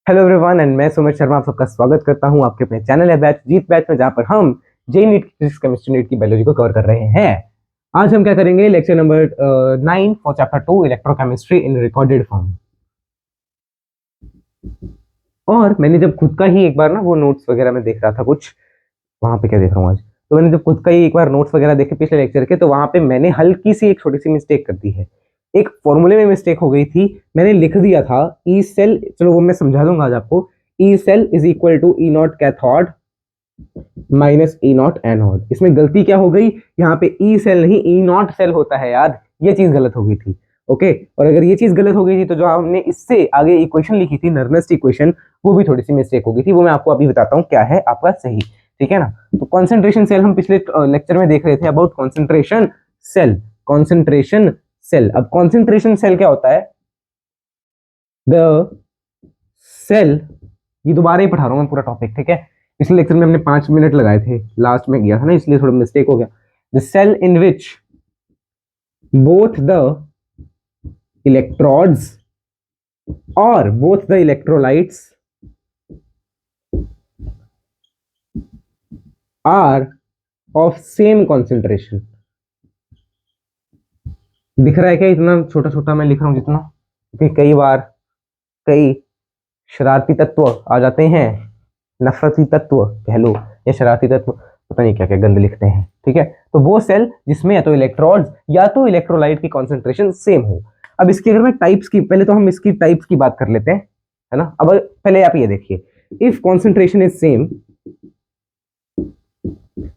Hello everyone and मैं सुमित शर्मा आप सबका स्वागत करता हूं आपके अपने चैनल है बैच जीत बैच में, जहां पर हम JEE NEET physics chemistry NEET की बायोलॉजी को कवर कर रहे हैं। आज हम क्या करेंगे, lecture number 9 for chapter 2 electrochemistry in recorded form. और मैंने जब खुद का ही एक बार ना वो नोट्स वगैरह में देख रहा था, कुछ वहां पे क्या देख रहा हूँ आज, तो मैंने जब खुद का ही एक बार नोट्स वगैरह देखे पिछले लेक्चर के, तो वहां पे मैंने हल्की सी एक छोटी सी मिस्टेक कर दी है। एक फॉर्मूले में मिस्टेक हो गई थी। मैंने लिख दिया था ई सेल, चलो वो मैं समझा दूंगा आज आपको। E cell is equal to E naught cathode minus E naught anode. इसमें गलती क्या हो गई, यहाँ पे ई सेल नहीं ई नॉट सेल होता है यार, ये चीज गलत हो गई थी। ओके, और अगर ये चीज गलत हो गई थी तो जो हमने इससे आगे इक्वेशन लिखी थी नर्नेस्ट इक्वेशन, वो भी थोड़ी सी मिस्टेक हो गई थी। वो मैं आपको अभी बताता हूँ क्या है आपका सही, ठीक है ना। तो कॉन्सेंट्रेशन सेल हम पिछले लेक्चर में देख रहे थे, about concentration cell. Concentration cell, अब कॉन्सेंट्रेशन सेल क्या होता है, द सेल, ये दोबारा ही पढ़ा रहा हूं मैं पूरा टॉपिक, ठीक है। पिछले लेक्चर में हमने 5 मिनट लगाए थे, लास्ट में गया था ना, इसलिए थोड़ा मिस्टेक हो गया। The cell in which both the electrodes और both the electrolytes are of same concentration. दिख रहा है क्या, इतना छोटा छोटा मैं लिख रहा हूं जितना, क्योंकि कई बार कई शरारती तत्व आ जाते हैं, नफरती तत्व कह लो या शरारती तत्व, पता नहीं क्या क्या गंद लिखते हैं, ठीक है। तो वो सेल जिसमें या तो इलेक्ट्रोड्स या तो इलेक्ट्रोलाइट की कॉन्सेंट्रेशन सेम हो। अब इसकी अगर मैं टाइप्स की, पहले तो हम इसकी टाइप्स की बात कर लेते हैं, है ना। अब पहले आप ये देखिए, इफ कॉन्सेंट्रेशन इज सेम,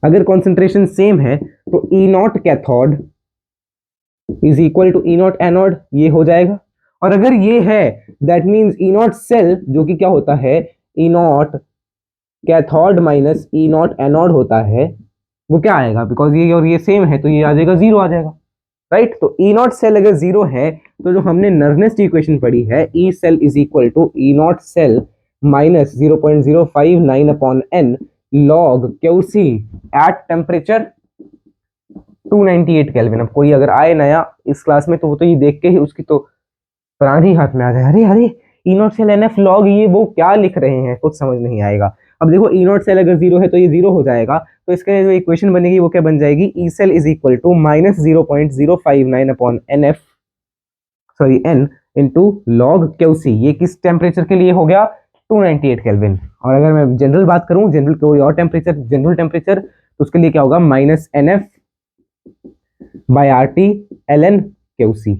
अगर कॉन्सेंट्रेशन सेम है तो E naught cathode is equal to E naught anode, ये हो जाएगा। और अगर ये है that means E naught cell, जो कि क्या होता है, E naught cathode minus E naught anode होता है, वो क्या आएगा, बिकॉज ये और ये सेम है तो ये आ जाएगा, जीरो आ जाएगा, राइट। तो ई नॉट सेल अगर जीरो है तो जो हमने नर्नेस्ट इक्वेशन पढ़ी है, E cell is equal to E naught cell minus 0.059 upon n log Q C at temperature 298 kelvin. अब कोई अगर आए नया इस क्लास में तो वो तो ये देख के ही उसकी तो प्राण ही हाथ में आ जाए, अरे अरे E naught cell n F log, ये वो क्या लिख रहे हैं, कुछ समझ नहीं आएगा। अब देखो ई नॉट सेल अगर जीरो है तो ये जीरो हो जाएगा, तो इसके जो इक्वेशन बनेगी वो क्या बन जाएगी, E cell is equal to minus 0.059 upon n F, sorry n into log Q C. ये किस टेम्परेचर के लिए हो गया, 298 केल्विन। और अगर मैं जनरल बात करूं, जनरल कोई और टेम्परेचर, जनरल टेम्परेचर, तो उसके लिए क्या होगा, minus n F by R T l n Q C.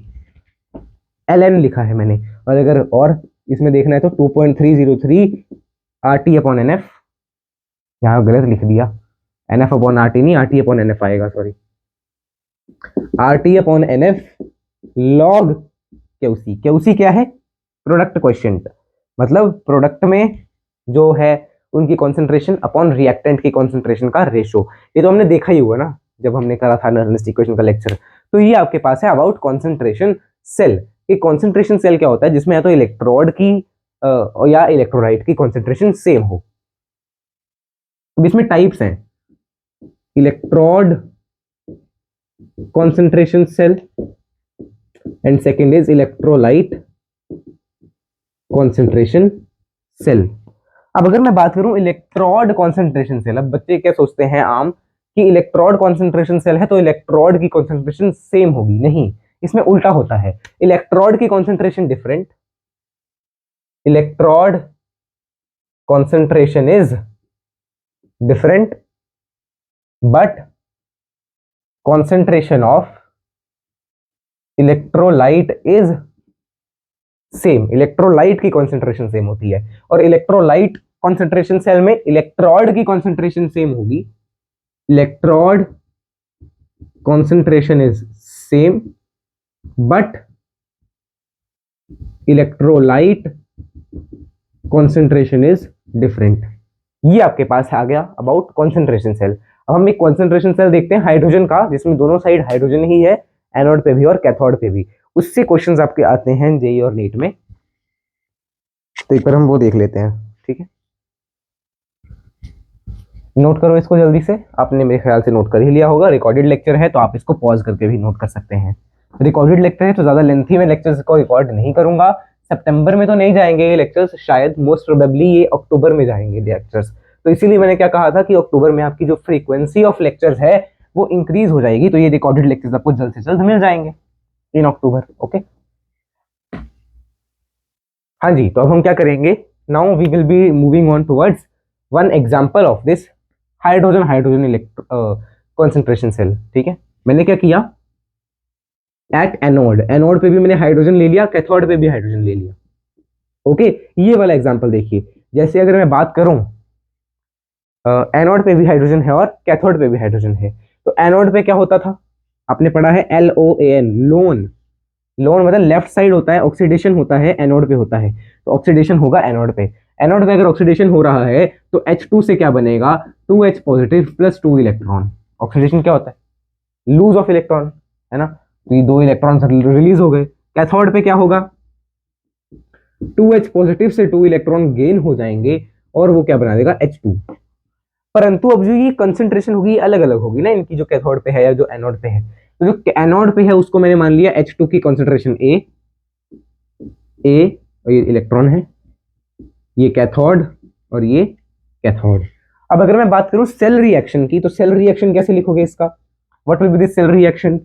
L n लिखा है मैंने, और अगर और इसमें देखना है तो 2.303 R T upon n F, यहाँ गलत लिख दिया, n F upon R T नहीं, R T upon n F आएगा, sorry, R T upon n F log Q C. Q C क्या है, प्रोडक्ट क्वेश्चन, मतलब प्रोडक्ट में जो है उनकी कॉन्सेंट्रेशन अपॉन रिएक्टेंट की कॉन्सेंट्रेशन का रेशो। ये तो हमने देखा ही हुआ ना जब हमने करा था नर्नेस्ट इक्वेशन का लेक्चर। तो ये आपके पास है अबाउट कॉन्सेंट्रेशन सेल। एक कॉन्सेंट्रेशन सेल क्या होता है, जिसमें या तो इलेक्ट्रोड की या इलेक्ट्रोलाइट की कॉन्सेंट्रेशन सेम हो। अब इसमें टाइप्स हैं, electrode concentration cell and second is electrolyte concentration cell. अब अगर मैं बात करूं इलेक्ट्रोड कॉन्सेंट्रेशन सेल, अब बच्चे क्या सोचते हैं आम कि इलेक्ट्रोड कॉन्सेंट्रेशन सेल है तो इलेक्ट्रोड की कॉन्सेंट्रेशन सेम होगी, नहीं, इसमें उल्टा होता है। इलेक्ट्रोड की concentration different, electrode concentration is different but concentration of electrolyte is same. Electrolyte की कॉन्सेंट्रेशन सेम होती है, और इलेक्ट्रोलाइट कॉन्सेंट्रेशन सेल में इलेक्ट्रोड की कॉन्सेंट्रेशन सेम होगी। Electrode concentration is same but electrolyte concentration is different. ये आपके पास आ गया अबाउट कॉन्सेंट्रेशन सेल। अब हम एक कॉन्सेंट्रेशन सेल देखते हैं हाइड्रोजन का, जिसमें दोनों साइड हाइड्रोजन ही है, एनोड पे भी और कैथोड पे भी। उससे क्वेश्चंस आपके आते हैं जेई और नीट में, तो एक बार हम वो देख लेते हैं, ठीक है। नोट करो इसको जल्दी से, आपने मेरे ख्याल से नोट कर ही लिया होगा। रिकॉर्डेड लेक्चर है तो आप इसको पॉज करके भी नोट कर सकते हैं। रिकॉर्डेड लेक्चर है तो ज्यादा लेंथी में लेक्चर्स को रिकॉर्ड नहीं करूंगा, सितंबर में तो नहीं जाएंगे ये लेक्चर्स, शायद मोस्ट प्रोबेबली ये अक्टूबर में जाएंगे लेक्चर्स। तो इसीलिए मैंने क्या कहा था कि अक्टूबर में आपकी जो फ्रीक्वेंसी ऑफ लेक्चर्स है वो इंक्रीज हो जाएगी, तो ये रिकॉर्डेड लेक्चर्स आपको जल्द से जल्द मिल जाएंगे इन अक्टूबर। ओके, हाँ जी, तो अब हम क्या करेंगे, now we will be moving on towards one example of this hydrogen hydrogen concentration cell. ठीक है, मैंने क्या किया, एट एनोड, एनोड पे भी मैंने हाइड्रोजन ले लिया, कैथोड पे भी हाइड्रोजन ले लिया। ओके, ये वाला एग्जांपल देखिए, जैसे अगर मैं बात करूं एनोड पे भी हाइड्रोजन है और कैथोड पे भी हाइड्रोजन है, तो एनोड पे क्या होता था, आपने पढ़ा है LOAN, लोन। लोन मतलब लेफ्ट साइड होता है, ऑक्सीडेशन होता है एनोड पे होता है, तो ऑक्सीडेशन होगा एनोड पे। एनोड पे अगर ऑक्सीडेशन हो रहा है तो H2 से क्या बनेगा, 2H positive plus 2 electron. Oxidation क्या होता है, लूज ऑफ इलेक्ट्रॉन, है ना, तो ये 2 इलेक्ट्रॉन रिलीज हो गए। कैथोड पे क्या होगा, 2H पॉजिटिव से 2 इलेक्ट्रॉन गेन हो जाएंगे और वो क्या बना देगा, H2। परंतु अब जो ये कंसंट्रेशन होगी अलग अलग होगी ना इनकी, जो कैथोड पे है या जो एनोड पे है। तो जो एनोड पे है उसको मैंने मान लिया H2 की कंसंट्रेशन A, और ये इलेक्ट्रॉन है, ये कैथोड और ये कैथोड। अब अगर मैं बात करूं सेल रिएक्शन की, तो सेल रिएक्शन कैसे लिखोगे इसका, what will be this cell reaction,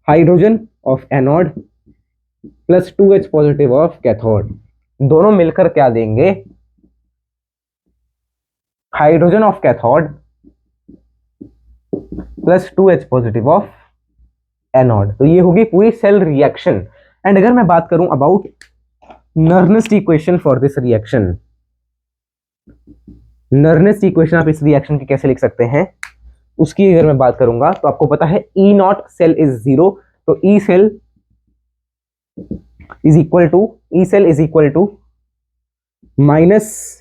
hydrogen of anode plus 2H positive of cathode, दोनों मिलकर क्या देंगे, hydrogen of cathode plus 2H positive of anode. तो ये होगी पूरी सेल रिएक्शन। एंड अगर मैं बात करूं about Nernst equation for this reaction, Nernst equation आप इस रिएक्शन की कैसे लिख सकते हैं, उसकी अगर मैं बात करूंगा तो आपको पता है E नॉट सेल इज 0, तो E cell is equal to minus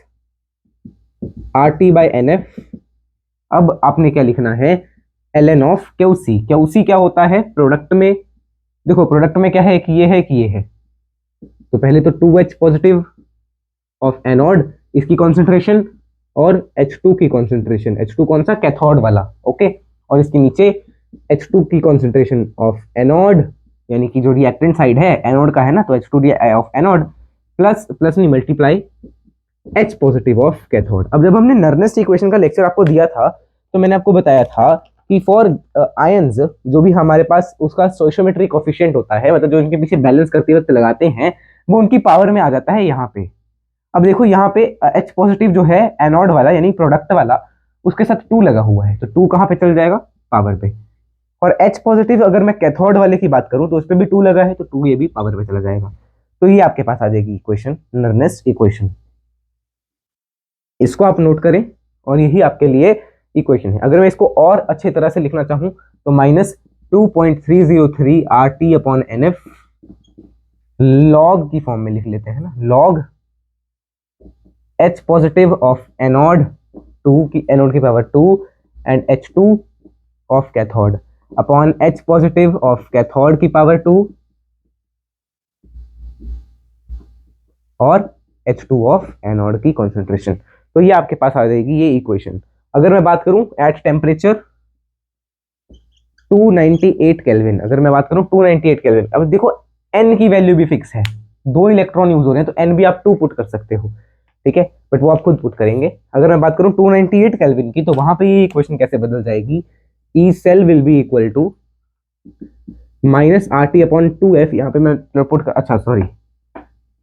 RT by NF। अब आपने क्या लिखना है, ln ऑफ QC। QC क्या होता है, प्रोडक्ट में, देखो प्रोडक्ट में क्या है, कि ये है कि ये है, तो पहले तो 2H पॉजिटिव ऑफ एनोड इसकी कॉन्सेंट्रेशन और H2 की कॉन्सेंट्रेशन, H2 कौन सा, कैथोड वाला, ओके, और इसके नीचे H2 की कॉन्सेंट्रेशन ऑफ एनोड, यानी कि जो रिएक्टेंट साइड है एनोड का है ना, तो H2 of anode plus plus नहीं multiply H positive of cathode. अब जब हमने नर्नेस्ट इक्वेशन का लेक्चर आपको दिया था तो मैंने आपको बताया था कि फॉर आयंस जो भी हमारे पास उसका स्टोइचियोमेट्रिक कोएफिशिएंट होता है, मतलब जो इनके पीछे बैलेंस करते वक्त लगाते हैं, वो उनकी पावर में आ जाता है यहाँ पे। अब देखो यहाँ पे H पॉजिटिव जो है एनोड वाला यानी प्रोडक्ट वाला, उसके साथ 2 लगा हुआ है, तो 2 कहाँ पे चल जाएगा, पावर पे। और H पॉजिटिव अगर मैं कैथोड वाले की बात करूं तो उस पर भी 2 लगा है, तो 2 ये भी पावर पे चला जाएगा। तो ये आपके पास आ जाएगी इक्वेशन, नर्नेस्ट इक्वेशन। इसको आप नोट करें और यही आपके लिए इक्वेशन है। अगर मैं इसको और अच्छे तरह से लिखना चाहूं तो minus 2.303 RT upon NF log की फॉर्म में लिख लेते हैं ना, log H positive of anode 2 की, एनोड की power 2 and H2 of cathode upon H positive of cathode की पावर 2 और H2 ऑफ एनोड की कॉन्सेंट्रेशन। तो ये आपके पास आ जाएगी ये इक्वेशन। अगर मैं बात करूं एट टेम्परेचर 298 केल्विन, अगर मैं बात करूं 298 केल्विन, अब देखो n की वैल्यू भी फिक्स है, 2 इलेक्ट्रॉन यूज हो रहे हैं, तो n भी आप 2 पुट कर सकते हो, ठीक है, बट वो आप खुद पुट करेंगे। अगर मैं बात करूं 298 केल्विन की, तो वहां पे ये इक्वेशन कैसे बदल जाएगी, E cell will be equal to minus RT upon 2F, यहाँ पे मैं पुट कर, अच्छा सॉरी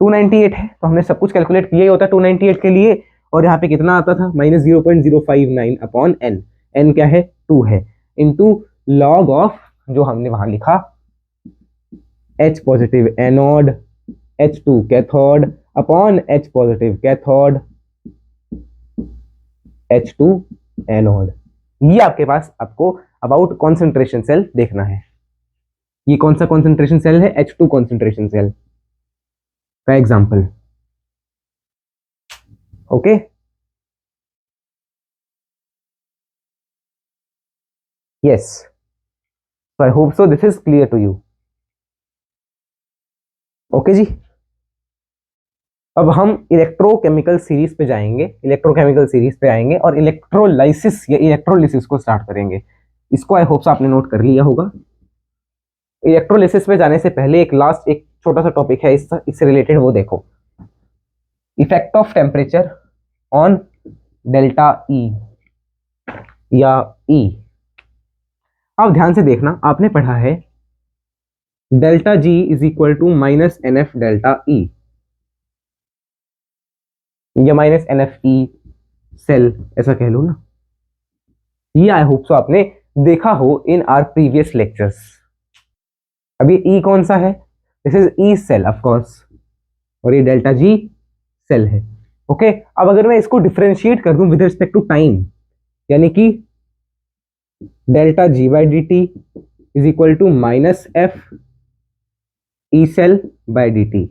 298 है तो हमने सब कुछ कैलकुलेट किया ही होता है 298 के लिए, और यहाँ पे कितना आता था, माइनस 0.059 अपॉन n, n क्या है 2 है, इनटू लॉग ऑफ जो हमने वहां लिखा H positive anode H2 cathode upon H positive cathode H2 anode. ये आपके पास आपको अबाउट कॉन्सेंट्रेशन सेल देखना है। ये कौन सा कॉन्सेंट्रेशन सेल है, H2 कॉन्सेंट्रेशन सेल का example, okay. Yes, so I hope so this is clear to you, okay जी। अब हम इलेक्ट्रोकेमिकल सीरीज पे जाएंगे, इलेक्ट्रोकेमिकल सीरीज पे आएंगे और इलेक्ट्रोलाइसिस या इलेक्ट्रोलिसिस को स्टार्ट करेंगे। इसको आई होप सो आपने नोट कर लिया होगा। इलेक्ट्रोलिसिस पे जाने से पहले एक लास्ट एक छोटा सा टॉपिक है इससे रिलेटेड, वो देखो। Effect of temperature on delta E या ई। अब ध्यान से देखना, आपने पढ़ा है delta G is equal to minus n F delta E या minus n F E cell, ऐसा कह लो ना। ये आई होप सो आपने देखा हो इन आर प्रीवियस लेक्चर्स। अब ये ई कौन सा है? This is E cell of course, और ये डेल्टा जी सेल है। ओके, अब अगर मैं इसको डिफरेंशिएट कर दूं विद रिस्पेक्ट टू टाइम, यानी कि delta G by d T is equal to minus F E cell by d T.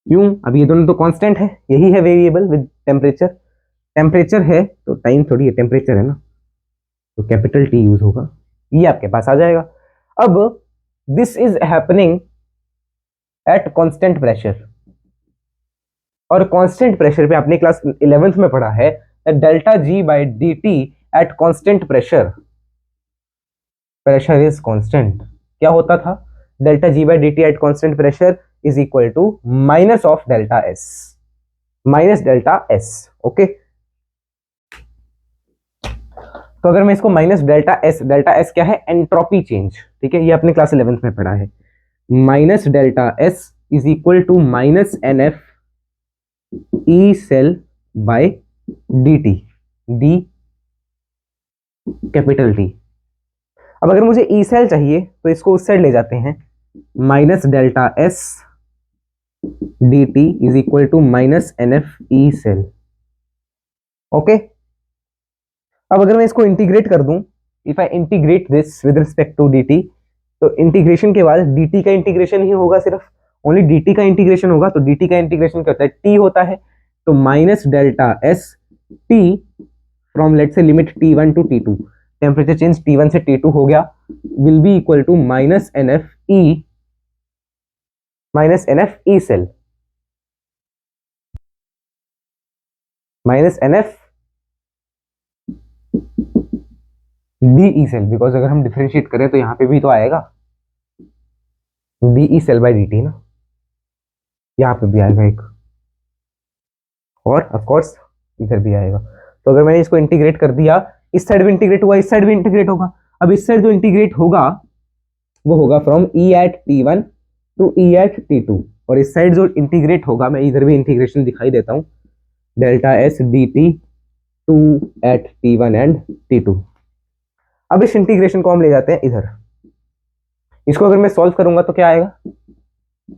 क्यों? अब ये दोनों तो कांस्टेंट है, यही है वेरिएबल विद टेम्परेचर। टेम्परेचर है तो टाइम थोड़ी है, टेम्परेचर है ना, तो कैपिटल टी यूज होगा, ये आपके पास आ जाएगा। अब this is happening at constant pressure, और कांस्टेंट प्रेशर पे आपने क्लास 11th में पढ़ा है delta G by d T at constant pressure, pressure is constant, क्या होता था? Delta G by d T at constant pressure is equal to minus of delta S, minus delta S. Okay, तो अगर मैं इसको माइनस डेल्टा एस क्या है? Entropy change, ठीक है, ये आपने क्लास 11th में पढ़ा है। Minus delta S is equal to minus n F E cell by d T, d capital T. अब अगर मुझे ई सेल चाहिए तो इसको उस साइड ले जाते हैं, minus delta S d T is equal to minus n F E cell. Okay, अब अगर मैं इसको इंटीग्रेट कर दूं, if I integrate this with respect to d T, तो इंटीग्रेशन के बाद डी टी का इंटीग्रेशन ही होगा, सिर्फ ओनली डी टी का इंटीग्रेशन होगा। तो डी टी का इंटीग्रेशन क्या होता है? टी होता है। तो minus delta S T from let से limit T1 to T2, temperature change T1 से T2 हो गया, will be equal to minus n F E cell, minus n F d E cell, because अगर हम differentiate करें तो यहां पे भी तो आएगा d E cell by d T ना, यहां पे भी आएगा एक, और ऑफ कोर्स इधर भी आएगा। तो अगर मैंने इसको इंटीग्रेट कर दिया, इस साइड भी इंटीग्रेट हुआ, इस साइड भी इंटीग्रेट होगा। अब इस साइड जो इंटीग्रेट होगा वो होगा from E at T1 to E at T2, और इस साइड जो इंटीग्रेट होगा, मैं इधर भी इंटीग्रेशन दिखाई देता हूं, delta S d T to at T1 and T2। अब इस इंटीग्रेशन को हम ले जाते हैं इधर, इसको अगर मैं सॉल्व करूंगा तो क्या आएगा?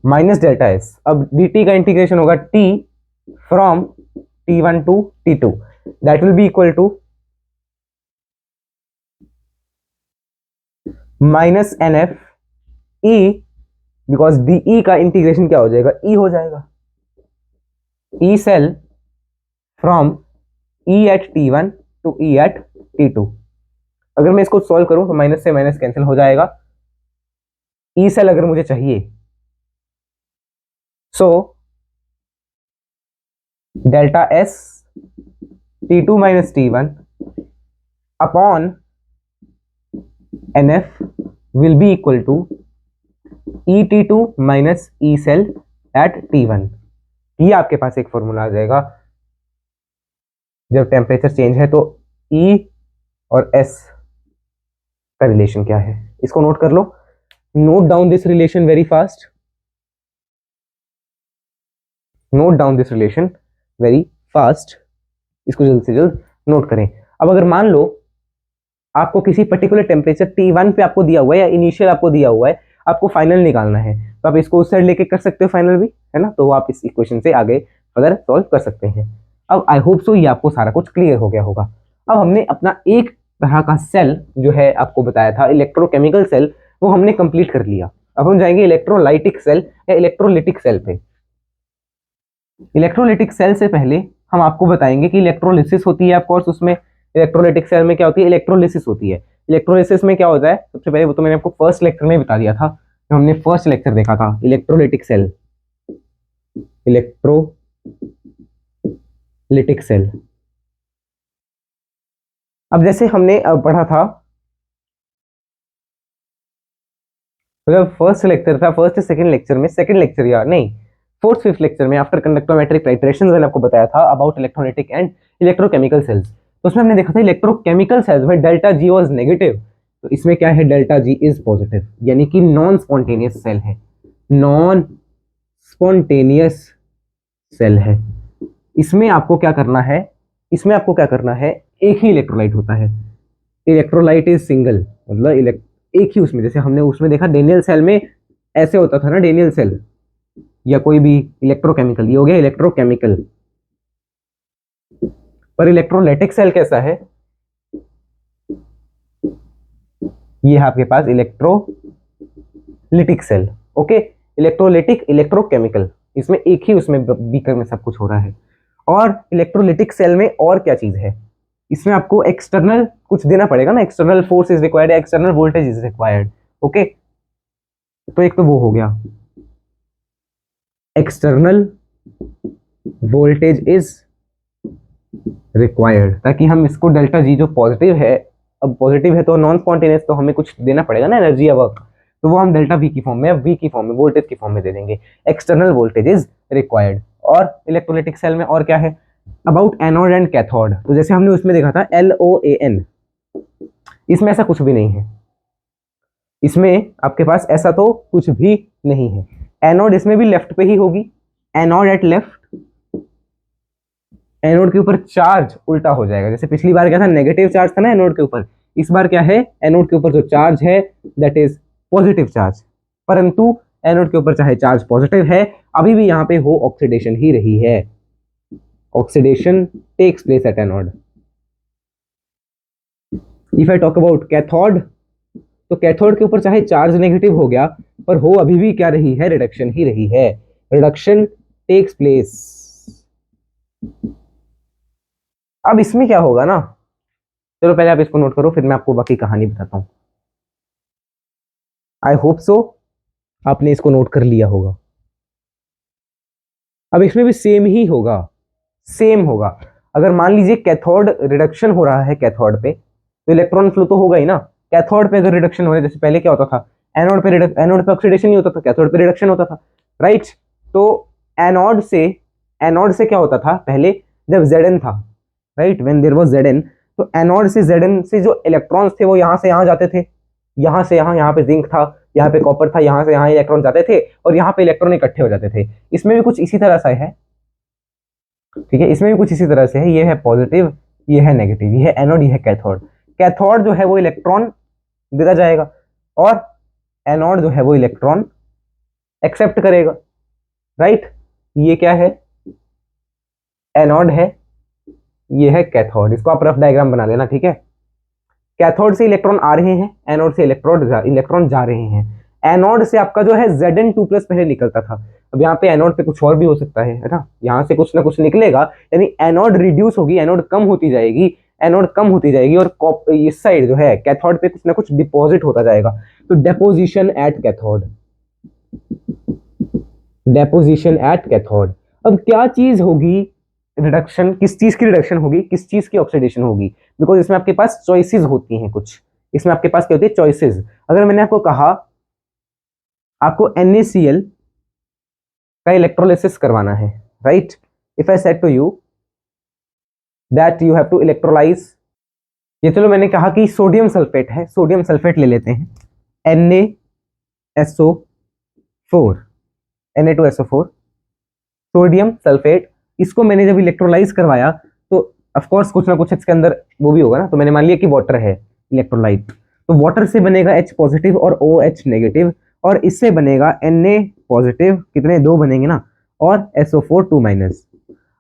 माइनस डेल्टा एस, अब डी टी का इंटीग्रेशन होगा T from T1 to T2, that will be equal to minus n F E, because d E का इंटीग्रेशन क्या हो जाएगा? ई हो जाएगा, E cell from E at T1 to E at T2। अगर मैं इसको सॉल्व करूं तो माइनस से माइनस कैंसिल हो जाएगा, ई सेल अगर मुझे चाहिए, so delta S T2 minus T1 upon n F will be equal to E T2 minus E cell at T1। ये आपके पास एक फॉर्मूला आ जाएगा, जब टेम्परेचर चेंज है तो E और S का रिलेशन क्या है, इसको नोट कर लो। Note down this relation very fast, note down this relation very fast, इसको जल्द से जल्द नोट करें। अब अगर मान लो आपको किसी पर्टिकुलर टेम्परेचर T1 पे आपको दिया हुआ है, या इनिशियल आपको दिया हुआ है, आपको फाइनल निकालना है, तो आप इसको उस साइड लेके कर सकते हो फाइनल भी, है ना, तो आप इस इक्वेशन से आगे फर्दर सॉल्व कर सकते हैं। अब आई होप सो ये आपको सारा कुछ क्लियर हो गया होगा। अब हमने अपना एक तरह का सेल जो है आपको बताया था, इलेक्ट्रोकेमिकल सेल, वो हमने कंप्लीट कर लिया। अब हम जाएंगे इलेक्ट्रोलाइटिक सेल या इलेक्ट्रोलिटिक सेल पे। इलेक्ट्रोलिटिक सेल से पहले हम आपको बताएंगे कि इलेक्ट्रोलिसिस होती है, ऑफ कोर्स उसमें इलेक्ट्रोलाइटिक सेल में क्या होती है? इलेक्ट्रोलिसिस होती है। इलेक्ट्रोलिसिस में क्या होता है? सबसे पहले वो तो मैंने आपको फर्स्ट लेक्चर में बता दिया था, जो हमने फर्स्ट लेक्चर देखा था, इलेक्ट्रोलिटिक सेल, इलेक्ट्रोलिटिक सेल। अब जैसे हमने पढ़ा था तो जब फर्स्ट लेक्चर था, फर्स्ट सेकंड लेक्चर में, सेकंड लेक्चर यार नहीं, फोर्थ फिफ्थ लेक्चर में आफ्टर कंडक्टोमेट्रिक टाइट्रेशंस मैंने आपको बताया था about electrolytic and electrochemical cells. तो उसमें हमने देखा था इलेक्ट्रोकेमिकल सेल्स में डेल्टा जी वाज नेगेटिव, तो इसमें क्या है, डेल्टा जी इज पॉजिटिव, यानी कि नॉन स्पॉन्टेनियस सेल है, नॉन स्पॉन्टेनियस सेल है। इसमें आपको क्या करना है, इसमें आपको क्या करना है, एक ही इलेक्ट्रोलाइट होता है, इलेक्ट्रोलाइट इज सिंगल, मतलब एक ही उसमें, जैसे हमने उसमें देखा डेनियल सेल में ऐसे होता था ना, डेनियल सेल या कोई भी इलेक्ट्रोकेमिकल, ये हो गया इलेक्ट्रोकेमिकल। पर इलेक्ट्रोलाइटिक सेल कैसा है, ये है आपके पास electrolytic cell. Okay, electrolytic electrochemical, इसमें एक ही उसमें बीकर में सब कुछ हो रहा है। और इलेक्ट्रोलिटिक सेल में और क्या चीज है, इसमें आपको एक्सटर्नल कुछ देना पड़ेगा ना, external force is required, external voltage is required. Okay, तो एक तो वो हो गया, एक्सटर्नल वोल्टेज इज रिक्वायर्ड, ताकि हम इसको डेल्टा जी जो पॉजिटिव है, अब पॉजिटिव है तो नॉन स्पॉन्टेनियस, तो हमें कुछ देना पड़ेगा ना एनर्जी या वर्क, तो वो हम डेल्टा वी की फॉर्म में, अब वी की फॉर्म में, वोल्टेज की फॉर्म में दे देंगे, एक्सटर्नल वोल्टेज इज रिक्वायर्ड। और इलेक्ट्रोलाइटिक सेल में और क्या है, अबाउट एनोड एंड कैथोड, तो जैसे हमने उसमें देखा था LOAN, इसमें ऐसा कुछ भी नहीं है, इसमें आपके पास ऐसा तो कुछ भी नहीं है। एनोड इसमें भी लेफ्ट पे ही होगी, एनोड एट लेफ्ट, एनोड के ऊपर चार्ज उल्टा हो जाएगा, जैसे पिछली बार क्या था, नेगेटिव चार्ज था ना एनोड के ऊपर, इस बार क्या है, एनोड के ऊपर जो चार्ज है दैट इज पॉजिटिव चार्ज, परंतु एनोड के ऊपर चाहे चार्ज पॉजिटिव है, अभी भी यहाँ पे हो ऑक्सीडेशन ही रही है, oxidation takes place at anode. If I talk about cathode, तो कैथोड के ऊपर चाहे चार्ज नेगेटिव हो गया, पर हो अभी भी क्या रही है, रिडक्शन ही रही है, रिडक्शन टेक्स प्लेस। अब इसमें क्या होगा ना, चलो पहले आप इसको नोट करो, फिर मैं आपको बाकी कहानी बताता हूं। आई होप सो आपने इसको नोट कर लिया होगा। अब इसमें भी सेम ही होगा, सेम होगा। अगर मान लीजिए कैथोड रिडक्शन हो रहा है कैथोड पे, तो इलेक्ट्रॉन फ्लो तो होगा ही ना। कैथोड पे अगर रिडक्शन हो रहा है, जैसे पहले क्या होता था, एनोड पे ऑक्सीडेशन नहीं होता था, कैथोड पे रिडक्शन होता था, राइट। तो एनोड से, एनोड से क्या होता था पहले, जब Zn था, right, when there was Zn, तो एनोड से Zn से जो इलेक्ट्रॉन्स थे वो यहाँ से यहाँ जाते थे, यहाँ से यहाँ, यहाँ पे जिंक था, यहाँ पे कॉपर था, यहाँ से यहाँ इलेक्ट्रॉन जाते थे, और यहाँ पे इलेक्ट्रॉन इकट्ठे हो जाते थे। इसमें भी कुछ इसी तरह से है, ठीक है, इसमें भी कुछ इसी तरह से है, ये है पॉजिटिव, ये है नेगेटिव, ये है एनोड, ये है कैथोड। कैथोड जो है वो इलेक्ट्रॉन देता जाएगा, और एनोड जो है वो इलेक्ट्रॉन एक्सेप्ट करेगा, राइट। ये क्या है, एनोड है, ये है कैथोड, इसको आप रफ डायग्राम बना लेना, ठीक है। कैथोड से इलेक्ट्रॉन आ रहे हैं, एनोड से इलेक्ट्रॉन जा रहे हैं। एनोड से आपका जो है Zn2+ पहले निकलता था, अब यहाँ पे एनोड पे कुछ और भी हो सकता है ना, यहाँ से कुछ ना कुछ निकलेगा, यानी एनोड रिड्यूस होगी, एनोड कम होती जाएगी, एनोड कम होती जाएगी, और इस साइड जो है कैथोड पे कुछ ना कुछ डिपॉजिट होता जाएगा, तो deposition at cathode, deposition at cathode. अब क्या चीज होगी, रिडक्शन, किस चीज की रिडक्शन होगी, किस चीज की ऑक्सीडेशन होगी, बिकॉज इसमें आपके पास चॉइसेस होती हैं कुछ, इसमें आपके पास क्या होती है, चॉइसेस। अगर मैंने आपको कहा आपको NaCl का इलेक्ट्रोलिसिस करवाना है, right, if I said to you that you have to electrolyze, ये चलो मैंने कहा कि सोडियम सल्फेट है, सोडियम सल्फेट ले लेते हैं, NaSO4, Na2SO4, सोडियम सल्फेट, इसको मैंने जब इलेक्ट्रोलाइज करवाया तो ऑफ कोर्स कुछ ना कुछ इसके अंदर वो भी होगा ना, तो मैंने मान लिया कि वाटर है इलेक्ट्रोलाइट, तो वाटर से बनेगा H पॉजिटिव और OH नेगेटिव, और इससे बनेगा Na पॉजिटिव, कितने, 2 बनेंगे ना, और SO4 2-।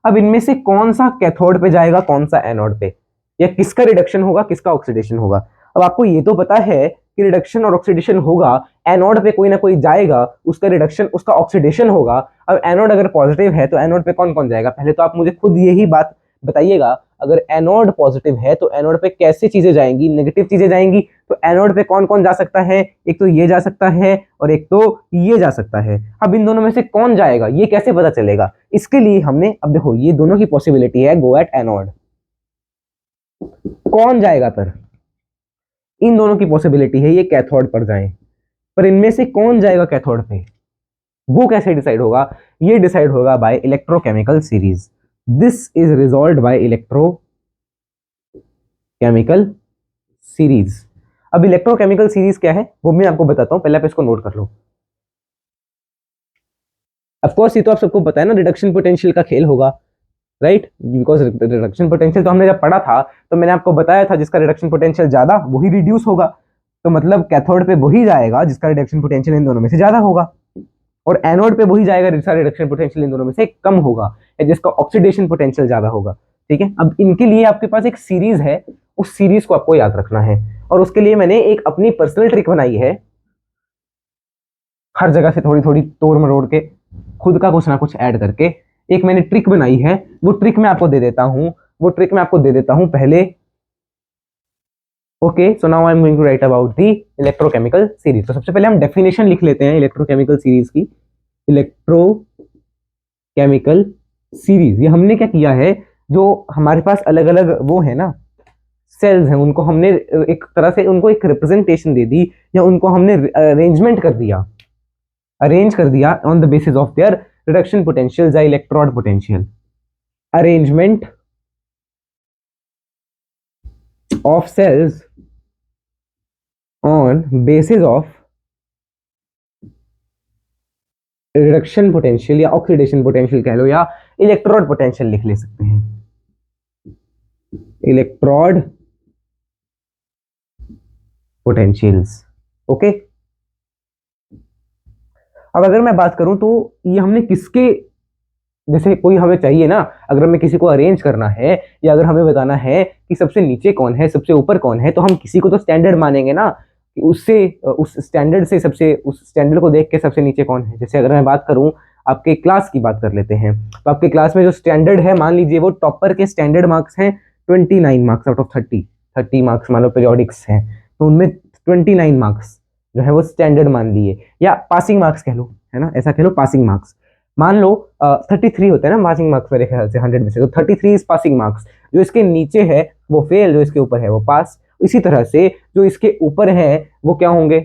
अब इनमें से कौन सा कैथोड पे जाएगा, कौन सा एनोड पे, या किसका रिडक्शन होगा, किसका ऑक्सीडेशन होगा। अब आपको ये तो पता है कि रिडक्शन और ऑक्सीडेशन होगा, एनोड पे कोई ना कोई जाएगा, उसका रिडक्शन, उसका ऑक्सीडेशन होगा। अब एनोड अगर पॉजिटिव है तो एनोड पे कौन कौन जाएगा, पहले तो आप मुझे खुद यही बात बताइएगा, अगर एनोड पॉजिटिव है तो एनोड पे कैसे चीजें जाएंगी, नेगेटिव चीजें जाएंगी, तो एनोड पे कौन कौन जा सकता है, एक तो ये जा सकता है और एक तो ये जा सकता है। अब इन दोनों में से कौन जाएगा ये कैसे पता चलेगा, इसके लिए हमने, अब देखो ये दोनों की पॉसिबिलिटी है, गो एट एनोड, कौन जाएगा, पर इन दोनों की पॉसिबिलिटी है ये कैथोड पर जाएं, पर इनमें से कौन जाएगा कैथोड पे, वो कैसे डिसाइड होगा? ये डिसाइड होगा by electrochemical series. This is resolved by electrochemical series. अब इलेक्ट्रोकेमिकल सीरीज क्या है वो मैं आपको बताता हूं, पहले आप इसको नोट कर लो। ऑफ कोर्स ये तो आप सबको पता है ना, रिडक्शन पोटेंशियल का खेल होगा, राइट? बिकॉज रिडक्शन पोटेंशियल तो हमने जब पढ़ा था तो मैंने आपको बताया था जिसका रिडक्शन पोटेंशियल ज्यादा वही रिड्यूस होगा, तो मतलब कैथोड पे वही जाएगा जिसका रिडक्शन पोटेंशियल इन दोनों में से ज्यादा होगा, और एनोड पे वही जाएगा जिसका रिडक्शन पोटेंशियल इन दोनों में से कम होगा, या जिसका ऑक्सीडेशन पोटेंशियल ज्यादा होगा। ठीक है, अब इनके लिए आपके पास एक सीरीज है, उस सीरीज को आपको याद रखना है, और उसके लिए मैंने एक अपनी पर्सनल ट्रिक बनाई है, हर जगह से थोड़ी थोड़ी तोड़ मरोड़ के खुद का कुछ ना कुछ ऐड करके एक मैंने ट्रिक बनाई है। वो ट्रिक मैं आपको दे देता हूं, पहले। Okay, so now I am going to write about the electrochemical series. तो सबसे पहले हम डेफिनेशन लिख लेते हैं इलेक्ट्रोकेमिकल सीरीज की। इलेक्ट्रोकेमिकल सीरीज, ये हमने क्या किया है, जो हमारे पास अलग अलग वो है ना सेल्स हैं, उनको हमने एक तरह से उनको एक रिप्रेजेंटेशन दे दी, या उनको हमने अरेंज कर दिया on the basis of their reduction potential या electrode potential. Arrangement of cells on basis of reduction potential या ऑक्सीडेशन पोटेंशियल कह लो, या इलेक्ट्रोड पोटेंशियल लिख ले सकते हैं, इलेक्ट्रोड पोटेंशियल्स। ओके, अब अगर मैं बात करूं तो ये हमने किसके, जैसे कोई हमें चाहिए ना, अगर हमें किसी को अरेंज करना है, या अगर हमें बताना है कि सबसे नीचे कौन है सबसे ऊपर कौन है, तो हम किसी को तो स्टैंडर्ड मानेंगे ना, कि उससे उस स्टैंडर्ड से सबसे उस स्टैंडर्ड को देख के सबसे नीचे कौन है। जैसे अगर मैं बात करूं, आपके क्लास की बात कर लेते हैं, तो आपके क्लास में जो स्टैंडर्ड है, मान लीजिए वो टॉपर के स्टैंडर्ड मार्क्स हैं 29 मार्क्स आउट ऑफ 30, 30 मार्क्स मान लो पीरियोडिक्स हैं, तो उनमें 29 मार्क्स जो है वो स्टैंडर्ड मान लिए, या पासिंग मार्क्स कह लो, है ना, ऐसा कह लो पासिंग मार्क्स। मान लो 33 होते हैं ना पासिंग मार्क्स मेरे ख्याल से 100 में से, तो 33 इज पासिंग मार्क्स। जो इसके नीचे है वो फेल, जो इसके ऊपर है वो पास। इसी तरह से जो इसके ऊपर है वो क्या होंगे,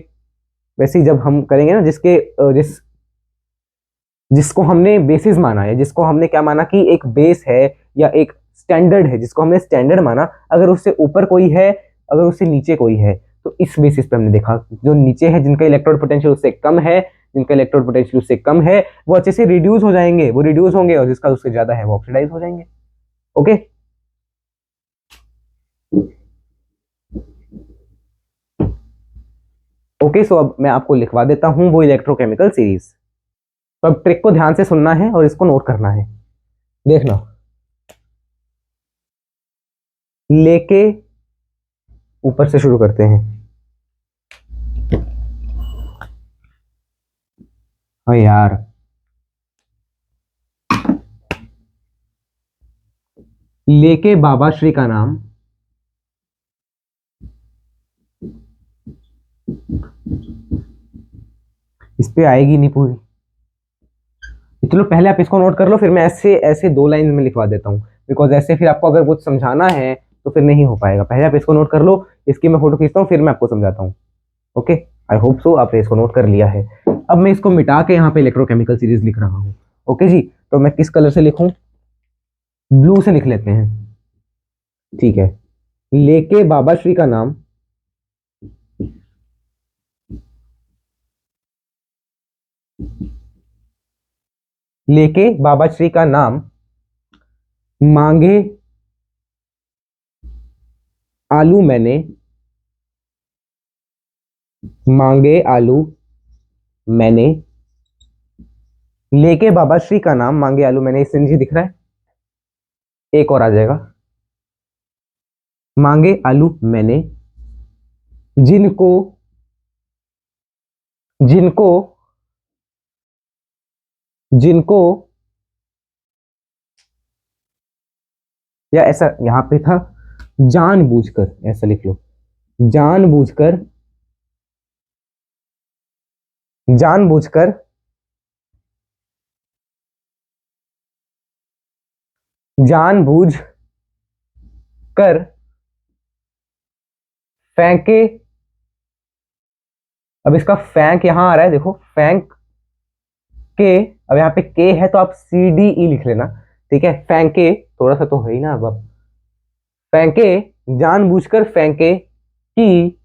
वैसे ही जब हम करेंगे ना, जिसको हमने बेसिस माना है, जिसको हमने क्या माना कि एक बेस है या एक स्टैंडर्ड है, जिसको हमने स्टैंडर्ड माना, अगर उससे ऊपर कोई है, अगर उससे नीचे कोई है, तो इस बेसिस पे हमने देखा जो नीचे है, जिनका इलेक्ट्रोड पोटेंशियल उससे कम है, वो अच्छे से रिड्यूस हो जाएंगे, वो रिड्यूस होंगे, और जिसका उससे ज्यादा है वो ऑक्सीडाइज हो जाएंगे। ओके, सो अब मैं आपको लिखवा देता हूं वो इलेक्ट्रोकेमिकल सीरीज। तो अब ट्रिक को ध्यान से सुनना है और इसको नोट करना है, देखना। लेके ऊपर से शुरू करते हैं। हाँ यार, लेके बाबा श्री का नाम, इस पे आएगी नहीं पूरी, चलो पहले आप इसको नोट कर लो, फिर मैं ऐसे ऐसे 2 लाइन में लिखवा देता हूँ, बिकॉज ऐसे फिर आपको अगर कुछ समझाना है तो फिर नहीं हो पाएगा। पहले आप इसको नोट कर लो, इसकी मैं फोटो खींचता हूँ, फिर मैं आपको समझाता हूँ। ओके, आई होप सो आपने इसको नोट कर लिया है। अब मैं इसको मिटा के यहाँ पे इलेक्ट्रोकेमिकल सीरीज लिख रहा हूँ। ओके जी, तो मैं किस कलर से लिखूं, ब्लू से लिख लेते हैं, ठीक है। लेके बाबा श्री का नाम, लेके बाबा श्री का नाम, मांगे आलू मैंने, मांगे आलू मैंने, लेके बाबा श्री का नाम, मांगे आलू मैंने, इससे नीचे दिख रहा है, एक और आ जाएगा, मांगे आलू मैंने, जिनको जिनको जिनको या ऐसा यहां पे था, जानबूझकर, ऐसा लिख लो, जानबूझकर, जानबूझकर जानबूझ कर फेंके अब इसका फैंक यहाँ आ रहा है, देखो फैंक के, अब यहाँ पे के है तो आप सी डी ई लिख लेना, ठीक है। फेंके थोड़ा सा तो है ही ना, अब फेंके, जानबूझकर फेंके कि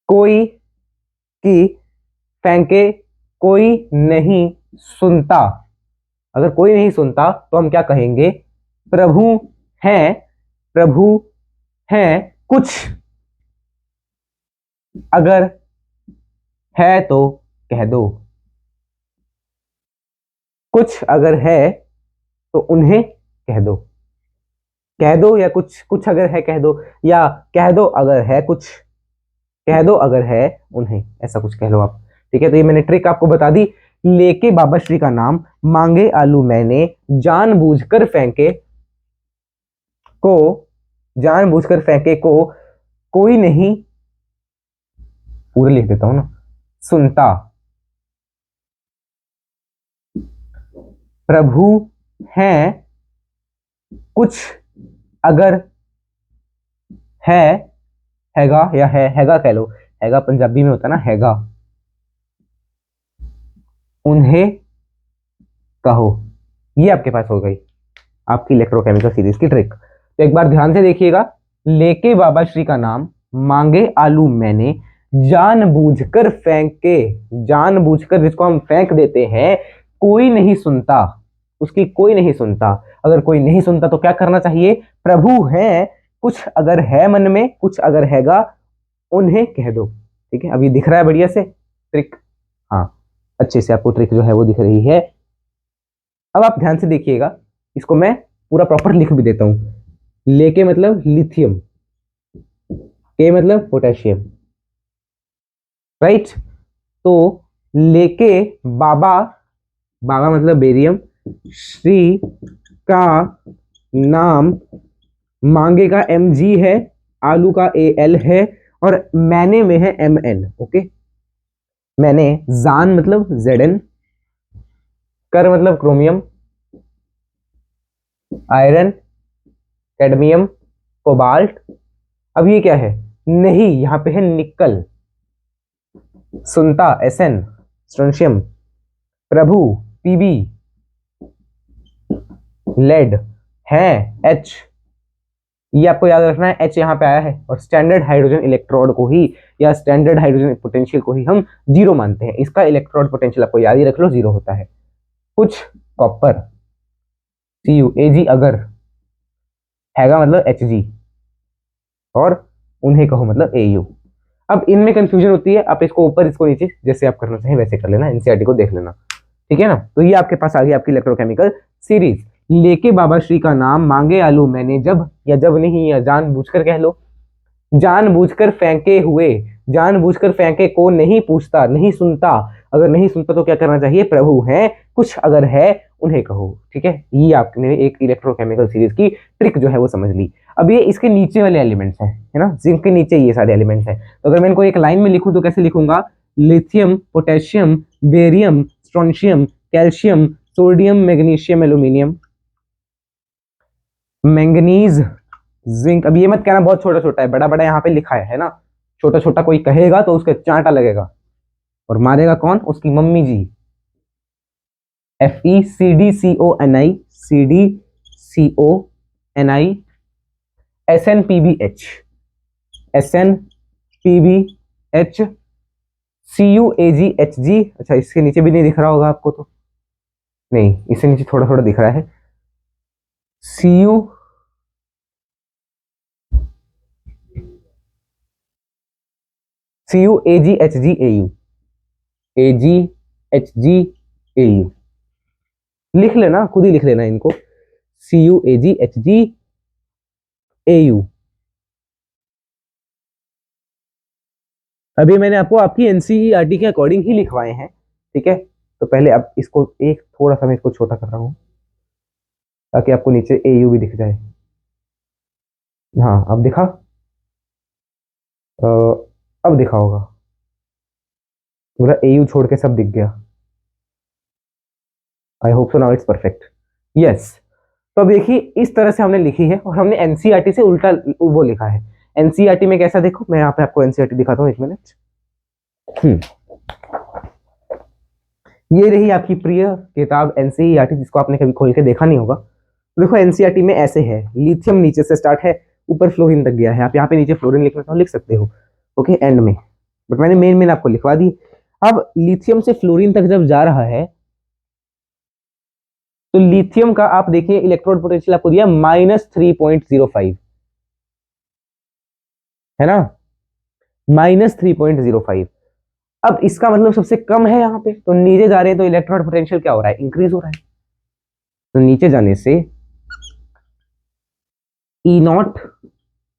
कोई, कि फेंके कोई नहीं सुनता। अगर कोई नहीं सुनता तो हम क्या कहेंगे, प्रभु हैं, प्रभु हैं कुछ अगर है तो कह दो, कुछ अगर है तो उन्हें कह दो, कह दो या कुछ, कुछ अगर है कह दो, या कह दो अगर है कुछ, कह दो अगर है उन्हें, ऐसा कुछ कह लो आप, ठीक है। तो ये मैंने ट्रिक आपको बता दी। लेके बाबा श्री का नाम, मांगे आलू मैंने, जानबूझकर फेंके को, जानबूझकर फेंके को कोई नहीं, पूरे लिख देता हूं ना, सुनता। प्रभु हैं कुछ अगर है, हैगा या हैगा कह लो, हैगा पंजाबी में होता है ना, हैगा, उन्हें कहो। ये आपके पास हो गई आपकी इलेक्ट्रोकेमिकल सीरीज की ट्रिक। तो एक बार ध्यान से देखिएगा, लेके बाबा श्री का नाम, मांगे आलू मैंने, जानबूझकर फेंके, जानबूझकर जिसको हम फेंक देते हैं, कोई नहीं सुनता, उसकी कोई नहीं सुनता। अगर कोई नहीं सुनता तो क्या करना चाहिए, प्रभु है कुछ अगर है मन में, कुछ अगर हैगा उन्हें कह दो, ठीक है। अभी दिख रहा है बढ़िया से ट्रिक, हाँ अच्छे से आपको ट्रिक जो है वो दिख रही है। अब आप ध्यान से देखिएगा, इसको मैं पूरा प्रॉपर लिख भी देता हूं। लेके मतलब लिथियम, के मतलब पोटेशियम, राइट। तो लेके बाबा, बाबा मतलब बेरियम, श्री का नाम, मांगे का एम जी है, आलू का ए एल है, और मैंने में है एम एन, ओके। मैंने, जान मतलब जेड एन, कर मतलब क्रोमियम, आयरन, कैडमियम, कोबाल्ट। अब ये क्या है, नहीं, यहां पे है निकल, सुनता एस एन, स्ट्रोंशियम, प्रभु पीबी, लेड है एच, ये आपको याद रखना है, एच यहाँ पे आया है, और स्टैंडर्ड हाइड्रोजन इलेक्ट्रोड को ही, या स्टैंडर्ड हाइड्रोजन पोटेंशियल को ही हम जीरो मानते हैं। इसका इलेक्ट्रोड पोटेंशियल आपको याद ही रख लो, जीरो होता है। कुछ कॉपर, सी यू ए जी, अगर हैगा मतलब एच जी, और उन्हें कहो मतलब ए यू। अब इनमें कंफ्यूजन होती है, आप इसको ऊपर इसको नीचे जैसे आप करना चाहें वैसे कर लेना, एनसीईआरटी को देख लेना, ठीक है ना। तो ये आपके पास आ गई आपकी इलेक्ट्रोकेमिकल सीरीज। लेके बाबा श्री का नाम, मांगे आलू मैंने, जब या जब नहीं, या जानबूझकर कह लो, जानबूझकर फेंके हुए, जानबूझकर फेंके को नहीं पूछता, नहीं सुनता। अगर नहीं सुनता तो क्या करना चाहिए, प्रभु हैं कुछ अगर है उन्हें कहो, ठीक है। ये आपने एक इलेक्ट्रोकेमिकल सीरीज की ट्रिक जो है वो समझ ली। अब ये इसके नीचे वाले एलिमेंट्स हैं, है ना, जिंक के नीचे ये सारे एलिमेंट्स हैं। तो अगर मैं इनको एक लाइन में लिखूं तो कैसे लिखूंगा, lithium, potassium, barium, strontium, calcium, sodium, magnesium, aluminium, manganese, zinc. अब ये मत कहना बहुत छोटा छोटा है, बड़ा बड़ा यहाँ पे लिखा है ना। छोटा छोटा कोई कहेगा तो उसका चांटा लगेगा, और मारेगा कौन, उसकी मम्मी जी। F E C D C O N I, C D C O N I, S N P B H, S N P B H, C U A G H G. अच्छा इसके नीचे भी नहीं दिख रहा होगा आपको तो, नहीं इससे नीचे थोड़ा थोड़ा दिख रहा है, C U, C U A G H G A U, A G H G A U. लिख लेना, खुद ही लिख लेना इनको, C U A G H G A U. अभी मैंने आपको आपकी एनसीईआरटी के अकॉर्डिंग ही लिखवाए हैं, ठीक है। तो पहले अब इसको एक थोड़ा सा मैं इसको छोटा कर रहा हूं ताकि आपको नीचे ए यू भी दिख जाए। हाँ अब दिखा, अ, अब दिखा होगा, पूरा ए यू छोड़ के सब दिख गया। आई hope so now it's perfect, yes. तो अब देखिए इस तरह से हमने लिखी है, और हमने एनसीईआरटी से उल्टा वो लिखा है। एनसीईआरटी में कैसा, देखो मैं यहाँ पे आपको एनसीईआरटी दिखाता हूँ, एक मिनट। ये रही आपकी प्रिय किताब एनसीईआरटी, जिसको आपने कभी खोल के देखा नहीं होगा। तो देखो एनसीईआरटी में ऐसे है, लिथियम नीचे से स्टार्ट है, ऊपर फ्लोरीन तक गया है। आप यहाँ पे नीचे फ्लोरीन लिखना चाहो लिख सकते हो, ओके, एंड में, बट मैंने मेन मेन आपको लिखवा दी। अब लिथियम से फ्लोरीन तक जब जा रहा है तो लिथियम का आप देखिए इलेक्ट्रोड पोटेंशियल आपको दिया -3.05, है ना, -3.05। अब इसका मतलब सबसे कम है यहाँ पे, तो नीचे जा रहे हैं तो इलेक्ट्रोड पोटेंशियल क्या हो रहा है, इंक्रीज हो रहा है। तो नीचे जाने से ई नॉट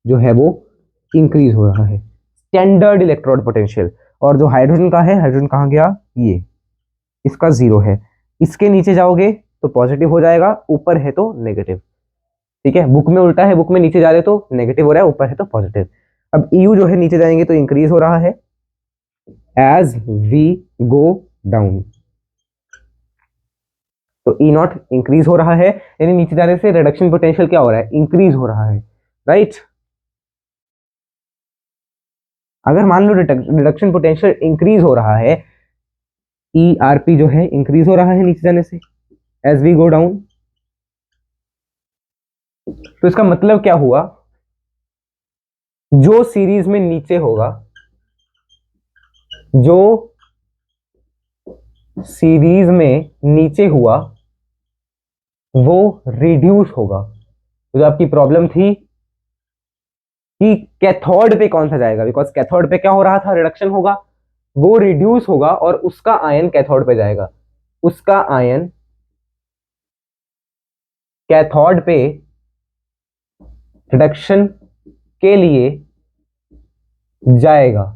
जो है वो इंक्रीज हो रहा है, स्टैंडर्ड इलेक्ट्रोड पोटेंशियल। और जो हाइड्रोजन का है, हाइड्रोजन कहाँ गया, ये इसका 0 है। इसके नीचे जाओगे तो पॉजिटिव हो जाएगा, ऊपर है तो नेगेटिव, ठीक है। बुक में उल्टा है, बुक में नीचे जा रहे तो नेगेटिव हो रहा है, ऊपर है तो पॉजिटिव। अब EU जो है नीचे जाएंगे तो इंक्रीज हो रहा है एज वी गो डाउन, तो ई नॉट इंक्रीज हो रहा है, यानी नीचे जाने से रिडक्शन पोटेंशियल क्या हो रहा है, इंक्रीज हो रहा है, राइट। अगर मान लो रिडक्शन पोटेंशियल इंक्रीज हो रहा है, ERP जो है इंक्रीज हो रहा है नीचे जाने से एज वी गो डाउन, तो इसका मतलब क्या हुआ, जो सीरीज में नीचे होगा, जो सीरीज में नीचे हुआ वो रिड्यूस होगा। तो जो आपकी प्रॉब्लम थी कि कैथोड पे कौन सा जाएगा, बिकॉज कैथोड पे क्या हो रहा था, रिडक्शन होगा, वो रिड्यूस होगा और उसका आयन कैथोड पे जाएगा, उसका आयन कैथोड पे रिडक्शन के लिए जाएगा,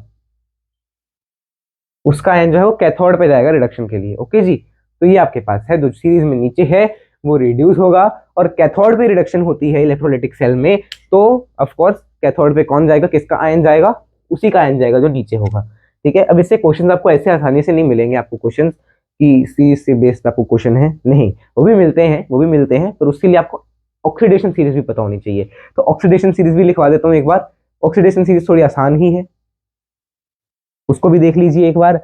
उसका आयन जो है वो कैथोड पे जाएगा रिडक्शन के लिए, ओके जी। तो ये आपके पास है, जो सीरीज में नीचे है वो रिड्यूस होगा, और कैथोड पे रिडक्शन होती है इलेक्ट्रोलाइटिक सेल में, तो ऑफ कोर्स कैथोड पे कौन जाएगा, किसका आयन जाएगा, उसी का आयन जाएगा जो नीचे होगा, ठीक है। अब इससे क्वेश्चन आपको ऐसे आसानी से नहीं मिलेंगे, आपको क्वेश्चन की सीरीज से बेस्ड आपको क्वेश्चन है नहीं, वो भी मिलते हैं, वो भी मिलते हैं, पर उसके लिए आपको ऑक्सीडेशन सीरीज भी पता होनी चाहिए। तो ऑक्सीडेशन सीरीज भी लिखवा देता हूँ एक बार, ऑक्सीडेशन सीरीज थोड़ी आसान ही है, उसको भी देख लीजिए एक बार,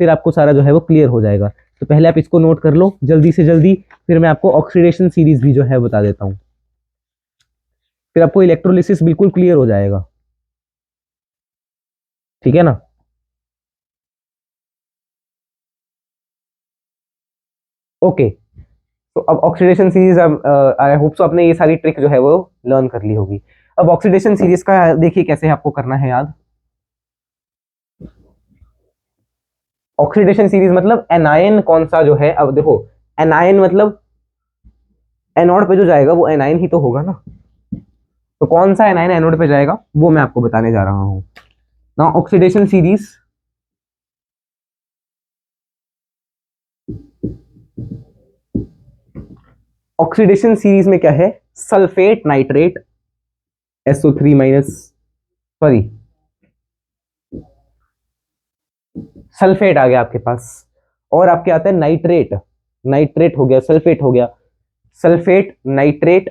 फिर आपको सारा जो है वो क्लियर हो जाएगा। तो पहले आप इसको नोट कर लो जल्दी से जल्दी, फिर मैं आपको ऑक्सीडेशन सीरीज भी जो है बता देता हूं, फिर आपको इलेक्ट्रोलिसिस बिल्कुल क्लियर हो जाएगा, ठीक है ना। ओके, तो अब ऑक्सीडेशन सीरीज, अब आई होप सो आपने ये सारी ट्रिक जो है वो लर्न कर ली होगी। अब ऑक्सीडेशन सीरीज का देखिए कैसे आपको करना है याद। ऑक्सीडेशन सीरीज मतलब एनायन कौन सा जो है, अब देखो एनायन मतलब एनोड पे जो जाएगा वो एनायन ही तो होगा ना, तो कौन सा एनायन एनोड पे जाएगा वो मैं आपको बताने जा रहा हूं ना। ऑक्सीडेशन सीरीज, ऑक्सीडेशन सीरीज में क्या है, sulphate nitrate SO3 minus, sorry sulphate आ गया आपके पास, और आपके आता है नाइट्रेट, नाइट्रेट हो गया, सल्फेट हो गया, सल्फेट नाइट्रेट,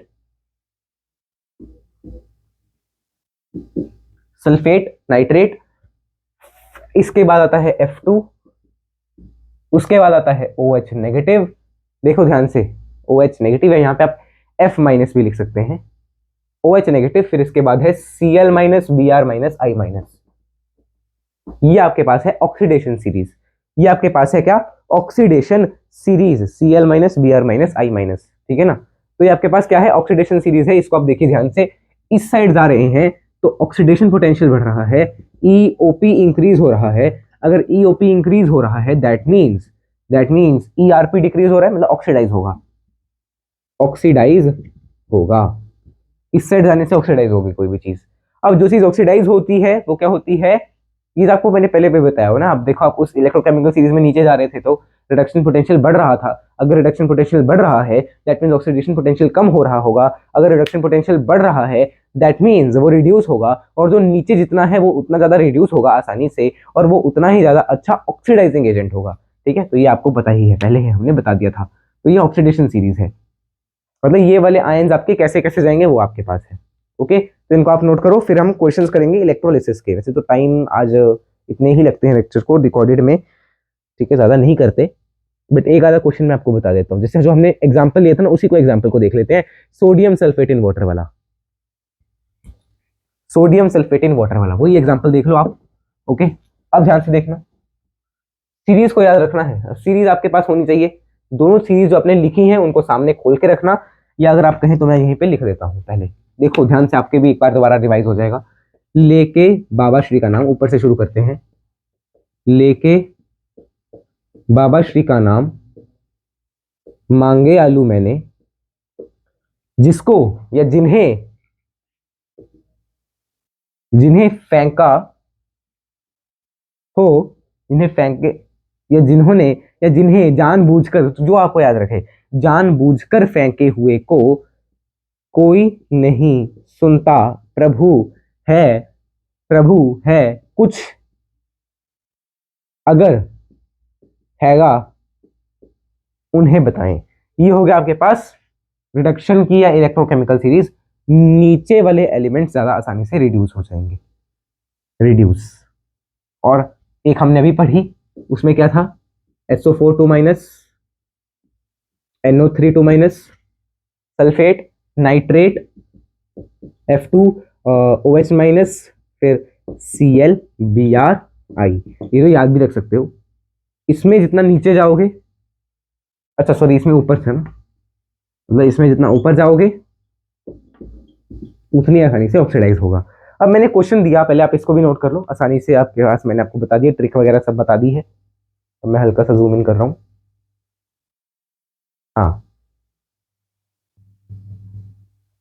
सल्फेट नाइट्रेट, इसके बाद आता है F2, उसके बाद आता है OH नेगेटिव, देखो ध्यान से OH नेगेटिव है, यहाँ पे आप F माइनस भी लिख सकते हैं, OH नेगेटिव, फिर इसके बाद है Cl minus, Br minus, I minus. ये आपके पास है ऑक्सीडेशन सीरीज, ये आपके पास है क्या, oxidation series, Cl minus, Br minus, I minus, ठीक है ना। तो ये आपके पास क्या है, ऑक्सीडेशन सीरीज है, इसको आप देखिए ध्यान से, इस साइड जा रहे हैं तो ऑक्सीडेशन पोटेंशियल बढ़ रहा है, EOP इंक्रीज हो रहा है, अगर EOP इंक्रीज हो रहा है दैट मीन्स ERP डिक्रीज हो रहा है, मतलब ऑक्सीडाइज होगा, ऑक्सीडाइज होगा, इस साइड जाने से ऑक्सीडाइज होगी कोई भी चीज। अब जो चीज ऑक्सीडाइज होती है वो क्या होती है, ये आपको मैंने पहले भी बताया हो ना। आप देखो आप उस इलेक्ट्रोकेमिकल सीरीज में नीचे जा रहे थे तो रिडक्शन पोटेंशियल बढ़ रहा था, अगर रिडक्शन पोटेंशियल बढ़ रहा है दैट मीन्स ऑक्सीडेशन पोटेंशियल कम हो रहा होगा, अगर रिडक्शन पोटेंशियल बढ़ रहा है दैट मीन्स वो रिड्यूस होगा, और जो नीचे जितना है वो उतना ज्यादा रिड्यूस होगा आसानी से, और वो उतना ही ज्यादा अच्छा ऑक्सीडाइजिंग एजेंट होगा, ठीक है। तो ये आपको पता ही है, पहले ही हमने बता दिया था। तो ये ऑक्सीडेशन सीरीज है, मतलब ये वाले आयन्स आपके कैसे कैसे जाएंगे वो आपके पास है, ओके, तो इनको आप नोट करो, फिर हम क्वेश्चंस करेंगे इलेक्ट्रोलिसिस के। वैसे तो टाइम आज इतने ही लगते हैं लेक्चर को रिकॉर्डेड में, ठीक है, ज़्यादा नहीं करते, बट एक आधा क्वेश्चन मैं आपको बता देता हूँ। जैसे जो हमने एग्जाम्पल लिया था ना, उसी को एग्जाम्पल को देख लेते हैं, सोडियम सल्फेट इन वाटर वाला। सोडियम सल्फेट इन वाटर वाला वही एग्जाम्पल देख लो आप। ओके, अब ध्यान से देखना, सीरीज को याद रखना है, सीरीज आपके पास होनी चाहिए। दोनों सीरीज जो आपने लिखी हैं उनको सामने खोल के रखना, या अगर आप कहें तो मैं यहीं पे लिख देता हूं। पहले देखो ध्यान से, आपके भी एक बार दोबारा रिवाइज हो जाएगा। लेके बाबा श्री का नाम, ऊपर से शुरू करते हैं। लेके बाबा श्री का नाम, मांगे आलू मैंने, जिसको या जिन्हें फेंका हो, जिन्हें फेंके या जिन्होंने या जिन्हें जानबूझकर, जो आपको याद रखे, जानबूझकर फेंके हुए को कोई नहीं सुनता, है प्रभु है कुछ अगर हैगा उन्हें बताएं। ये हो गया आपके पास रिडक्शन की या इलेक्ट्रोकेमिकल सीरीज। नीचे वाले एलिमेंट्स ज्यादा आसानी से रिड्यूस हो जाएंगे, रिड्यूस। और एक हमने अभी पढ़ी, उसमें क्या था, SO4 2 minus, NO3 2 minus, sulphate, nitrate, F2 OH minus, फिर Cl Br I। ये तो याद भी रख सकते हो। इसमें जितना नीचे जाओगे, अच्छा सॉरी, इसमें ऊपर था ना, मतलब इसमें जितना ऊपर जाओगे उतनी आसानी से ऑक्सीडाइज होगा। अब मैंने क्वेश्चन दिया, पहले आप इसको भी नोट कर लो आसानी से, आपके पास मैंने आपको बता दिया, ट्रिक वगैरह सब बता दी है। अब मैं हल्का सा जूम इन कर रहा हूं। हाँ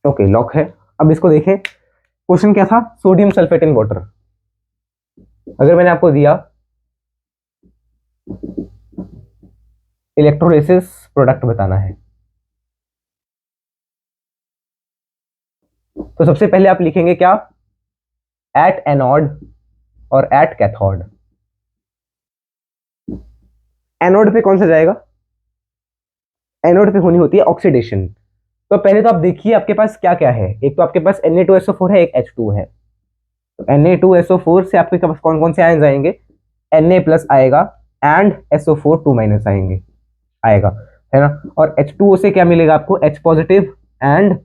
ओके, लॉक है। अब इसको देखें, क्वेश्चन क्या था, सोडियम सल्फेट इन वाटर। अगर मैंने आपको दिया इलेक्ट्रोलिसिस प्रोडक्ट बताना है, तो सबसे पहले आप लिखेंगे क्या, एट एनोड और एट कैथोड। एनोड पे कौन सा जाएगा, एनोड पे होनी होती है ऑक्सीडेशन। तो पहले तो आप देखिए आपके पास क्या क्या है, एक तो आपके पास Na2SO4 है, एक H2 है। तो Na2SO4 से आपके पास कौन कौन से आयन आएंगे, Na प्लस आएगा एंड SO4 2 माइनस आएगा, है ना। और H2O से क्या मिलेगा आपको, H positive and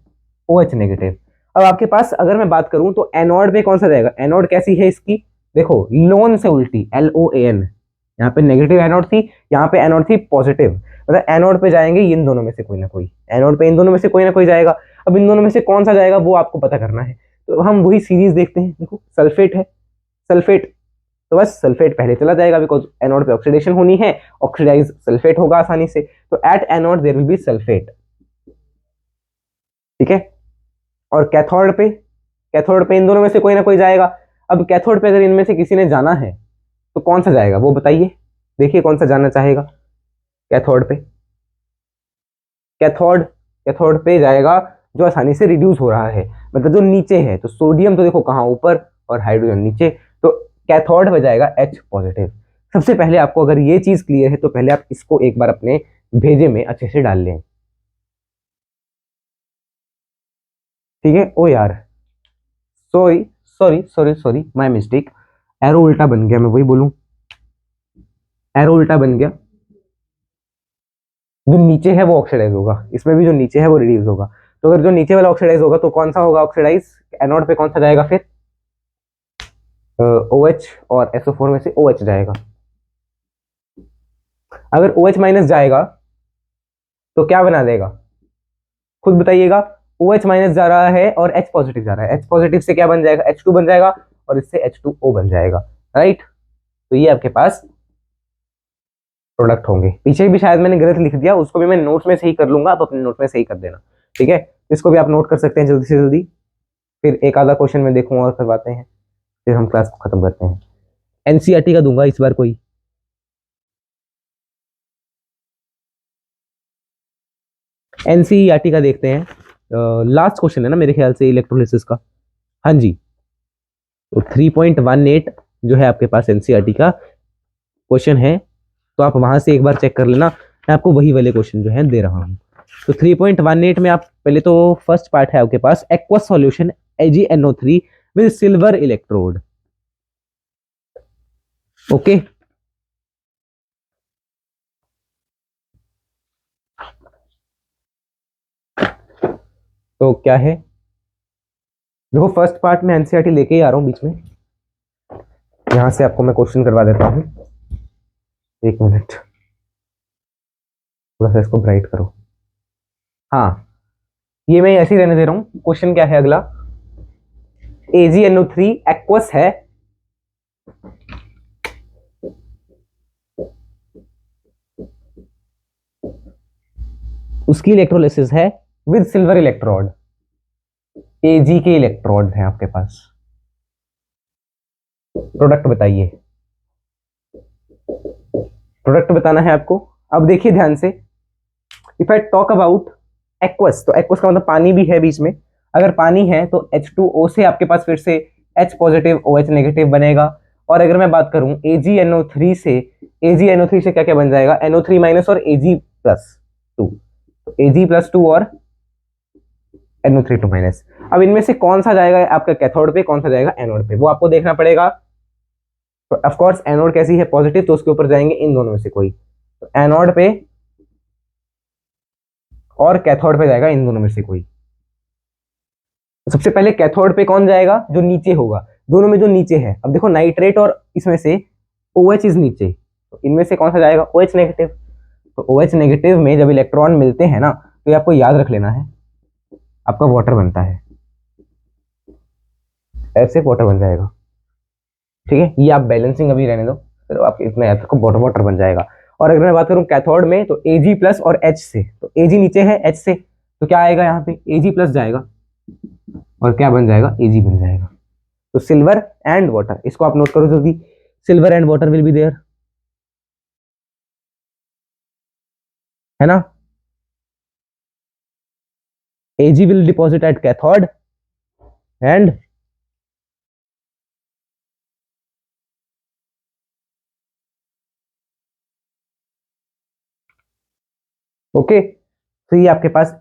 OH negative. अब आपके पास अगर मैं बात करूं तो एनोड पे कौन सा जाएगा, एनोड कैसी है इसकी, देखो लोन से उल्टी, LOAN, यहाँ पे नेगेटिव एनोड थी, यहाँ पे एनोड थी पॉजिटिव, मतलब एनोड पे जाएंगे इन दोनों में से कोई ना कोई, एनोड पे इन दोनों में से कोई ना कोई जाएगा। अब इन दोनों में से कौन सा जाएगा वो आपको पता करना है, तो हम वही सीरीज देखते हैं। देखो सल्फेट है, सल्फेट, तो बस सल्फेट पहले चला जाएगा, बिकॉज एनोड पे ऑक्सीडेशन होनी है, ऑक्सीडाइज सल्फेट होगा आसानी से, तो at anode there will be sulphate, ठीक है। और कैथोड पे इन दोनों में से कोई ना कोई जाएगा। अब कैथोड पे अगर इनमें से किसी ने जाना है तो कौन सा जाएगा वो बताइए, देखिए कौन सा जाना चाहेगा कैथोड पे, कैथोड पे जाएगा जो आसानी से रिड्यूस हो रहा है, मतलब जो नीचे है। तो सोडियम तो देखो कहाँ ऊपर और हाइड्रोजन नीचे, तो कैथोड हो जाएगा H पॉजिटिव। सबसे पहले आपको अगर ये चीज क्लियर है तो पहले आप इसको एक बार अपने भेजे में अच्छे से डाल लें, ठीक है। ओ यार सॉरी माय मिस्टेक, एरो उल्टा बन गया, मैं वही बोलूं, एरो उल्टा बन गया। जो नीचे है वो ऑक्सीडाइज होगा, इसमें भी जो नीचे है वो रिड्यूस होगा। तो अगर जो नीचे वाला ऑक्सीडाइज होगा तो कौन सा होगा ऑक्सीडाइज, एनोड पे कौन सा जाएगा फिर, OH, और SO4 में से OH जाएगा। अगर OH माइनस जाएगा तो क्या बना देगा, खुद बताइएगा। OH माइनस जा रहा है और H पॉजिटिव जा रहा है, H पॉजिटिव से क्या बन जाएगा, H2 बन जाएगा, और इससे H2O बन जाएगा, राइट। तो ये आपके पास प्रोडक्ट होंगे। पीछे भी शायद मैंने गलत लिख दिया, उसको भी मैं नोट्स में सही कर लूंगा, आप अपने नोट में सही कर देना, ठीक है। इसको भी आप नोट कर सकते हैं जल्दी से जल्दी, फिर एक आधा क्वेश्चन में देखूंगा और करवाते हैं, फिर हम क्लास को खत्म करते हैं। NCERT का दूंगा इस बार कोई, NCERT का देखते हैं, लास्ट क्वेश्चन है ना मेरे ख्याल से इलेक्ट्रोलिसिस का। हाँ जी, तो 3.18 जो है आपके पास NCERT का क्वेश्चन है, तो आप वहां से एक बार चेक कर लेना, मैं आपको वही वाले क्वेश्चन जो है दे रहा हूँ। तो 3.18 में आप पहले तो फर्स्ट पार्ट है आपके पास aqueous solution AgNO3 with silver electrode. Okay तो क्या है, देखो फर्स्ट पार्ट में एनसीईआरटी लेके ही आ रहा हूँ बीच में, यहां से आपको मैं क्वेश्चन करवा देता हूँ। एक मिनट, थोड़ा सा इसको ब्राइट करो। हाँ, ये मैं ऐसे ही रहने दे रहा हूँ। क्वेश्चन क्या है अगला, AgNO3 एक्वस है, उसकी इलेक्ट्रोलिसिस है विद सिल्वर इलेक्ट्रोड। Ag के इलेक्ट्रोड हैं आपके पास, प्रोडक्ट बताइए, प्रोडक्ट बताना है आपको। अब देखिए ध्यान से, if I talk about aqueous, तो एक्वस का मतलब पानी भी है बीच में। अगर पानी है तो H2O से आपके पास फिर से H पॉजिटिव OH नेगेटिव बनेगा। और अगर मैं बात करूं AgNO3 से, AgNO3 से क्या क्या बन जाएगा, NO3 माइनस और Ag+2, तो Ag+2 और NO3 माइनस। अब इनमें से कौन सा जाएगा आपका कैथोड पे, कौन सा जाएगा एनोड पे, वो आपको देखना पड़ेगा। तो ऑफ कोर्स एनोड कैसी है, पॉजिटिव, तो उसके ऊपर जाएंगे इन दोनों में से कोई, तो एनोड पे और कैथोड पे जाएगा इन दोनों में से कोई। तो सबसे पहले कैथोड पे कौन जाएगा, जो नीचे होगा, दोनों में जो नीचे है। अब देखो नाइट्रेट और इसमें से OH इज नीचे, तो इनमें से कौन सा जाएगा, OH नेगेटिव। तो OH नेगेटिव में जब इलेक्ट्रॉन मिलते हैं ना, तो ये आपको याद रख लेना है, आपका वाटर बनता है, ऐसे वाटर बन जाएगा। ठीक है, ये आप बैलेंसिंग अभी रहने दो, फिर आप इतना याद रखो, वाटर वाटर बन जाएगा। और अगर मैं बात करूं कैथोड में, तो Ag+ और H से, तो Ag नीचे है H से, तो क्या आएगा यहाँ पे, Ag+ जाएगा और क्या बन जाएगा, Ag बन जाएगा। तो सिल्वर एंड वाटर, इसको आप नोट करो जल्दी, silver and water will be there, है ना। Ag will deposit at cathode and okay, तो ये आपके पास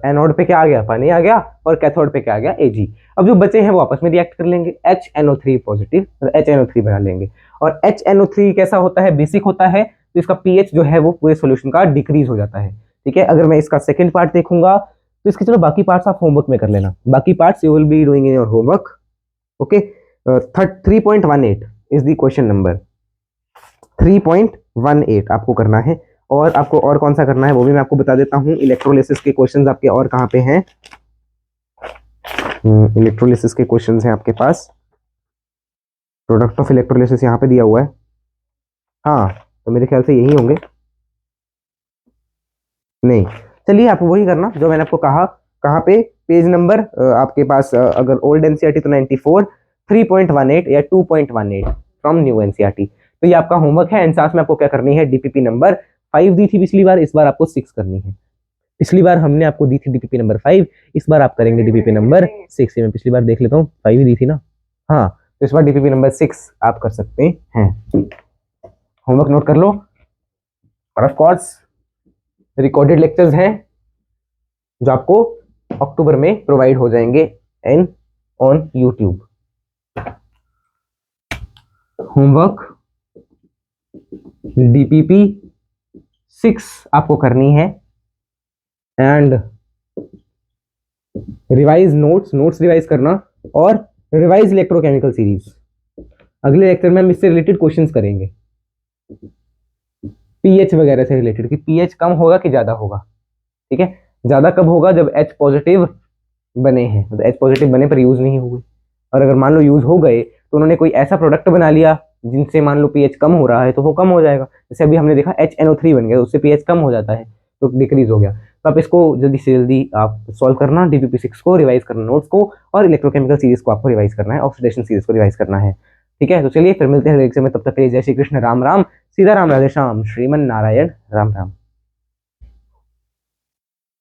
एनोड पे क्या आ गया, पानी आ गया, और कैथोड पे क्या आ गया, Ag। अब जो बचे हैं वो आपस में रिएक्ट कर लेंगे, HNO3 पॉजिटिव, HNO3 बना लेंगे। और HNO3 कैसा होता है, बेसिक होता है, तो इसका pH जो है वो पूरे सॉल्यूशन का डिक्रीज हो जाता है। ठीक है, अगर मैं इसका सेकंड पार्ट देखूंगा, तो इसके चलो बाकी पार्ट्स आप होमवर्क में कर लेना, बाकी parts you will be doing in your homework. Okay, 3.18 is the question number, 3.18 आपको करना है। और आपको और कौन सा करना है वो भी मैं आपको बता देता हूँ। इलेक्ट्रोलिसिस के क्वेश्चंस आपके और कहाँ पे हैं, इलेक्ट्रोलिसिस के क्वेश्चंस हैं आपके पास, प्रोडक्ट ऑफ इलेक्ट्रोलिसिस यहाँ पे दिया हुआ है। हाँ, तो मेरे ख्याल से यही होंगे, नहीं, चलिए आप वही करना जो मैंने आपको कहा। कहाँ पे, पेज नंबर आपके पास अगर ओल्ड एनसीईआरटी तो 94, 3.18 या 2.18 फ्रॉम न्यू एनसीईआरटी। तो ये आपका होमवर्क है। एंड साथ में आपको क्या करनी है, डीपीपी नंबर 5 दी थी पिछली बार, इस बार आपको 6 करनी है। पिछली बार हमने आपको दी थी डीपीपी नंबर 5, इस बार आप करेंगे डीपीपी नंबर 6। मैं पिछली बार देख लेता हूँ, 5 ही दी थी ना, हाँ, तो इस बार डीपीपी नंबर 6 आप कर सकते हैं। होमवर्क नोट कर लो। और ऑफ कोर्स रिकॉर्डेड लेक्चर्स हैं जो आपको अक्टूबर में प्रोवाइड हो जाएंगे in on YouTube. Homework DPP 6 आपको करनी है एंड रिवाइज नोट्स रिवाइज करना, और रिवाइज इलेक्ट्रोकेमिकल सीरीज। अगले लेक्चर में हम इससे रिलेटेड क्वेश्चंस करेंगे, पीएच वगैरह से रिलेटेड, कि पीएच कम होगा कि ज्यादा होगा। ठीक है, ज्यादा कब होगा, जब H पॉजिटिव बने हैं, मतलब H पॉजिटिव बने पर यूज नहीं हुए। और अगर मान लो यूज हो गए, तो उन्होंने कोई ऐसा प्रोडक्ट बना लिया जिनसे मान लो पीएच कम हो रहा है, तो वो कम हो जाएगा। जैसे अभी हमने देखा HNO3 बन गया, तो उससे पीएच कम हो जाता है, तो डिक्रीज हो गया। तो आप इसको जल्दी से जल्दी आप सॉल्व करना, डीपीपी 6 को रिवाइज करना, नोट्स को, और इलेक्ट्रोकेमिकल सीरीज को आपको रिवाइज करना है, ऑक्सीडेशन सीरीज को रिवाइज करना है। ठीक है, तो चलिए फिर मिलते हैं लेक्चर में, तब तक के लिए जय श्री कृष्ण, राम राम, सीधा राम, राधे श्याम, श्रीमन नारायण, राम राम।